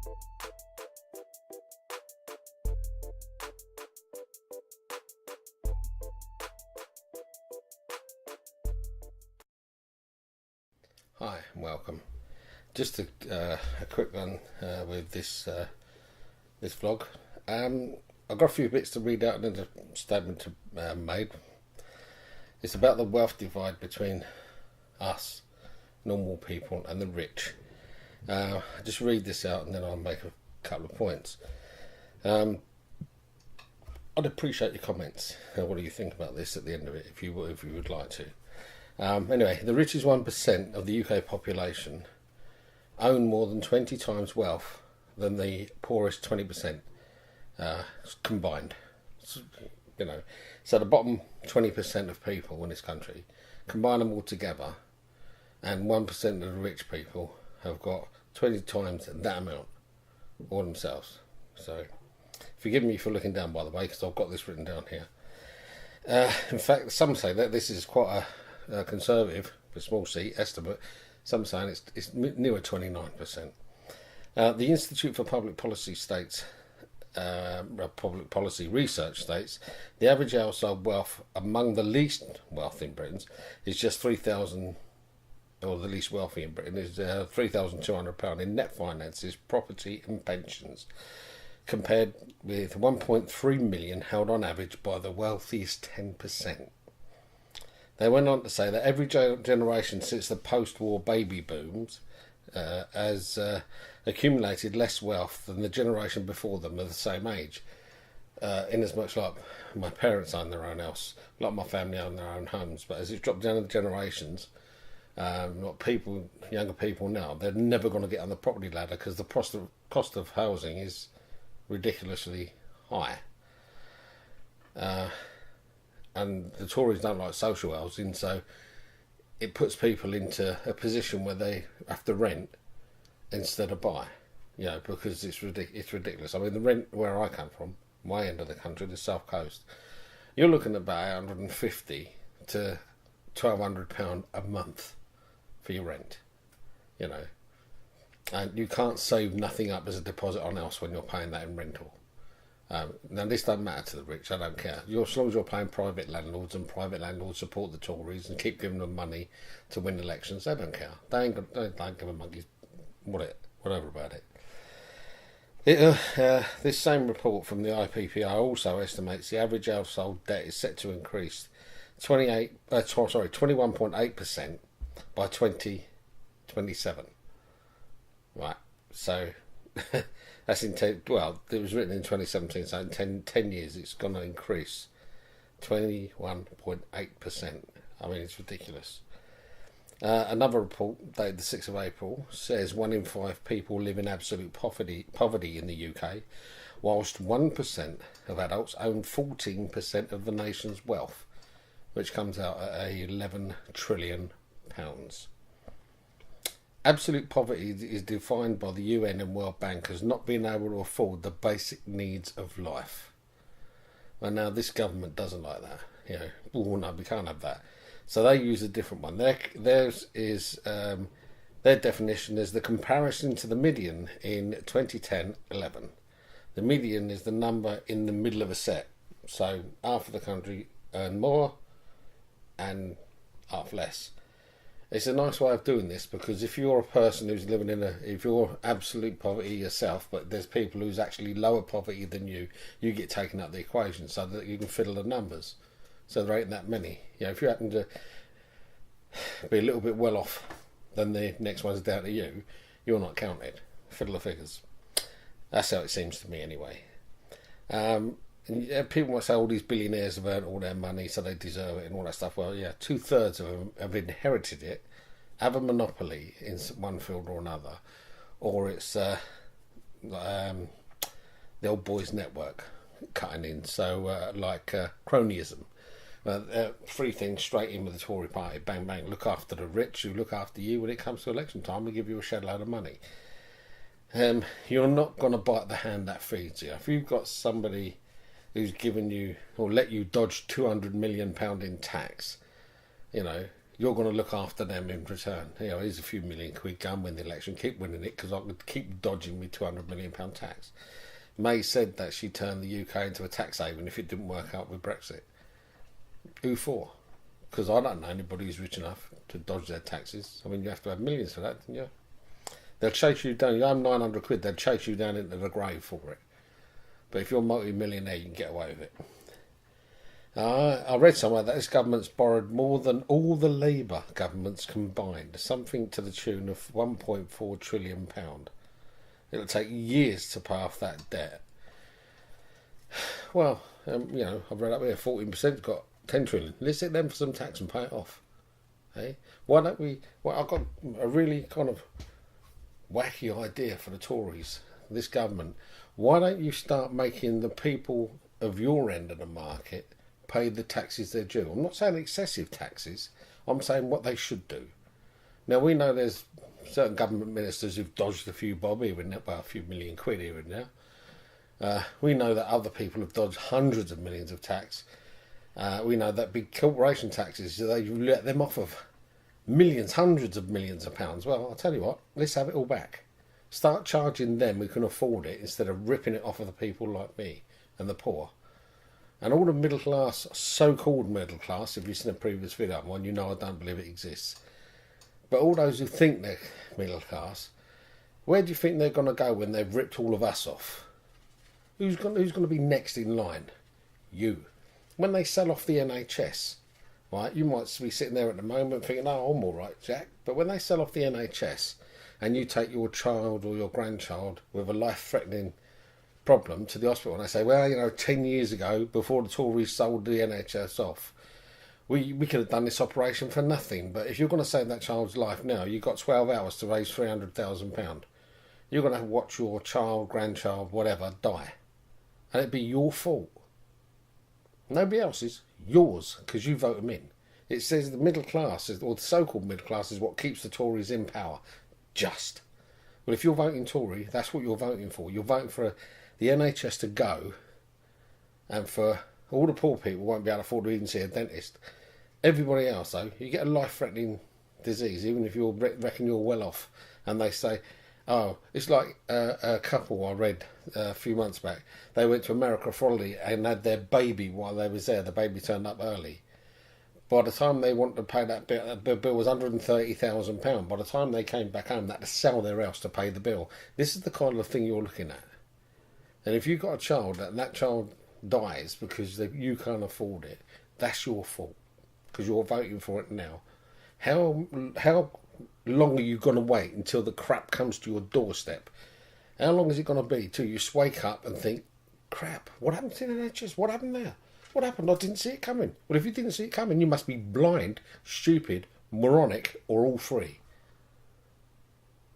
Hi and welcome. Just a quick one with this vlog. I've got a few bits to read out in the statement made. It's about the wealth divide between us, normal people, and the rich. I'll just read this out and then I'll make a couple of points. I'd appreciate your comments. What do you think about this at the end of it, if you would like to? Anyway, the richest 1% of the UK population own more than 20 times wealth than the poorest 20% combined. So the bottom 20% of people in this country, combine them all together, and 1% of the rich people have got 20 times that amount all themselves. So, forgive me for looking down, by the way, because I've got this written down here. In fact, some say that this is quite a conservative, a small c estimate. Some saying it's near 29%. The Institute for Public Policy Research states the average household wealth among the least wealthy in Britain is just £3,000, or the least wealthy in Britain is £3,200 in net finances, property and pensions, compared with 1.3 million held on average by the wealthiest 10%. They went on to say that every generation since the post-war baby booms has accumulated less wealth than the generation before them of the same age. In as much like my parents own their own house, a lot of my family own their own homes, but as it's dropped down the generations, younger people now, they're never going to get on the property ladder because the cost of housing is ridiculously high. And the Tories don't like social housing, so it puts people into a position where they have to rent instead of buy, because it's ridiculous. I mean, the rent where I come from, my end of the country, the south coast, you're looking at about £150 to £1,200 a month for your rent, and you can't save nothing up as a deposit on house when you're paying that in rental. Now this don't matter to the rich, I don't care. As long as you're paying private landlords, and private landlords support the Tories and keep giving them money to win elections, they don't care. They don't give a monkey's whatever about it. This same report from the IPPI also estimates the average household debt is set to increase 21.8% by 2027. Right, so that's it was written in 2017, so in 10 years it's going to increase 21.8%. I mean, it's ridiculous. Another report dated the 6th of April says 1 in 5 people live in absolute poverty in the UK, whilst 1% of adults own 14% of the nation's wealth, which comes out at £11 trillion. Absolute poverty is defined by the UN and World Bank as not being able to afford the basic needs of life. Well, now this government doesn't like that. No, we can't have that. So they use a different one. Theirs is their definition is the comparison to the median in 2010-11. The median is the number in the middle of a set. So half of the country earn more and half less. It's a nice way of doing this, because if you're a person who's living if you're absolute poverty yourself, but there's people who's actually lower poverty than you get taken out of the equation so that you can fiddle the numbers. So there ain't that many. If you happen to be a little bit well off, then the next one's down to you. You're not counted. Fiddle the figures. That's how it seems to me, anyway. And people might say all these billionaires have earned all their money, so they deserve it and all that stuff. Well, yeah, 2/3 of them have inherited it, have a monopoly in one field or another, or it's the old boys network cutting in. So cronyism. Three things straight in with the Tory party. Bang, bang. Look after the rich, who look after you. When it comes to election time, we give you a shed load of money. You're not going to bite the hand that feeds you. If you've got somebody who's given you or let you dodge £200 million in tax, you're going to look after them in return. Here's a few million quid, go and win the election, keep winning it, because I could keep dodging me £200 million tax. May said that she turned the UK into a tax haven if it didn't work out with Brexit. Who for? Because I don't know anybody who's rich enough to dodge their taxes. I mean, you have to have millions for that, don't you? They'll chase you down. You owe them 900 quid, they'll chase you down into the grave for it. But if you're a multi-millionaire, you can get away with it. I read somewhere that this government's borrowed more than all the Labour governments combined, something to the tune of £1.4 trillion. It'll take years to pay off that debt. Well, I've read up here 14% got 10 trillion. Let's hit them for some tax and pay it off. Hey, why don't we? Well, I've got a really kind of wacky idea for the Tories, this government. Why don't you start making the people of your end of the market pay the taxes they're due? I'm not saying excessive taxes. I'm saying what they should do. Now, we know there's certain government ministers who've dodged a few bob here and there, well, a few million quid here and there. We know that other people have dodged hundreds of millions of tax. We know that big corporation taxes, they let them off of millions, hundreds of millions of pounds. Well, I'll tell you what, let's have it all back. Start charging them who can afford it instead of ripping it off of the people like me and the poor. And all the middle class, so-called middle class, if you've seen a previous video on one, you know I don't believe it exists. But all those who think they're middle class, where do you think they're going to go when they've ripped all of us off? Who's going to be next in line? You. When they sell off the NHS, right, you might be sitting there at the moment thinking, oh, I'm all right, Jack. But when they sell off the NHS and you take your child or your grandchild with a life-threatening problem to the hospital and they say, well, 10 years ago, before the Tories sold the NHS off, we could have done this operation for nothing. But if you're going to save that child's life now, you've got 12 hours to raise £300,000. You're going to have to watch your child, grandchild, whatever, die. And it'd be your fault. Nobody else's. Yours, because you vote them in. It says the middle class, or the so-called middle class, is what keeps the Tories in power. Just. Well, if you're voting Tory, that's what you're voting for. You're voting for the NHS to go, and for all the poor people won't be able to afford to even see a dentist. Everybody else, though, you get a life-threatening disease, even if you reckon you're well off, and they say, oh, it's like a couple I read a few months back. They went to America for holiday and had their baby while they was there. The baby turned up early. By the time they wanted to pay that bill, the bill was £130,000. By the time they came back home, they had to sell their house to pay the bill. This is the kind of thing you're looking at. And if you've got a child, and that child dies because you can't afford it, that's your fault. Because you're voting for it now. How long are you going to wait until the crap comes to your doorstep? How long is it going to be till you wake up and think, crap, what happened to the NHS? What happened there? What happened? I didn't see it coming. Well, if you didn't see it coming, you must be blind, stupid, moronic, or all three.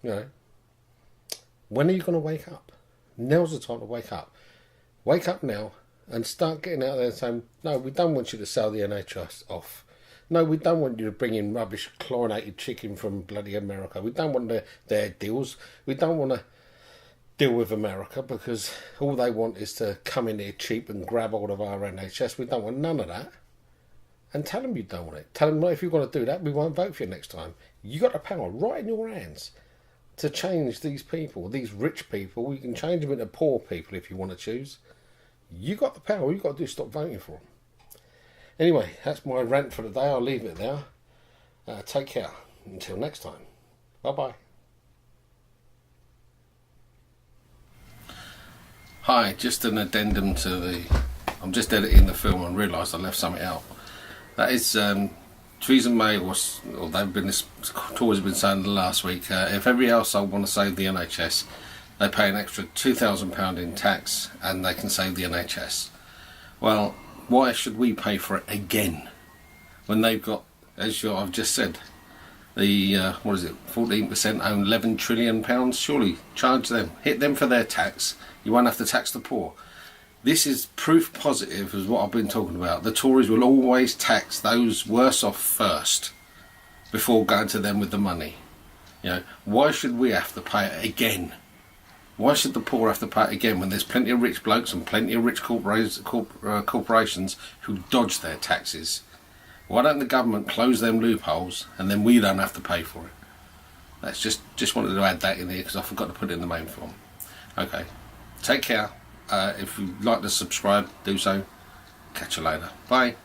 When are you going to wake up? Now's the time to wake up. Wake up now and start getting out there and saying, no, we don't want you to sell the NHS off. No, we don't want you to bring in rubbish chlorinated chicken from bloody America. We don't want their deals. We don't want to deal with America because all they want is to come in here cheap and grab hold of our NHS. We don't want none of that. And tell them you don't want it. Tell them, well, if you're going to do that, we won't vote for you next time. You got the power right in your hands to change these people, these rich people. You can change them into poor people if you want to choose. You got the power. All you got to do is stop voting for them. Anyway, that's my rant for the day. I'll leave it there. Take care. Until next time. Bye-bye. Hi, just an addendum to the... I'm just editing the film and realised I left something out. That is, Theresa May, or they've been, Tories have been saying the last week, if every household want to save the NHS, they pay an extra £2,000 in tax and they can save the NHS. Well, why should we pay for it again when they've got, as I've just said, the 14% own £11 trillion? Surely charge them, hit them for their tax. You won't have to tax the poor. This is proof positive, is what I've been talking about. The Tories will always tax those worse off first before going to them with the money. Why should we have to pay it again? Why should the poor have to pay it again when there's plenty of rich blokes and plenty of rich corporations who dodge their taxes? Why don't the government close them loopholes and then we don't have to pay for it? That's just wanted to add that in here because I forgot to put it in the main form. Okay, take care. If you'd like to subscribe, do so. Catch you later. Bye.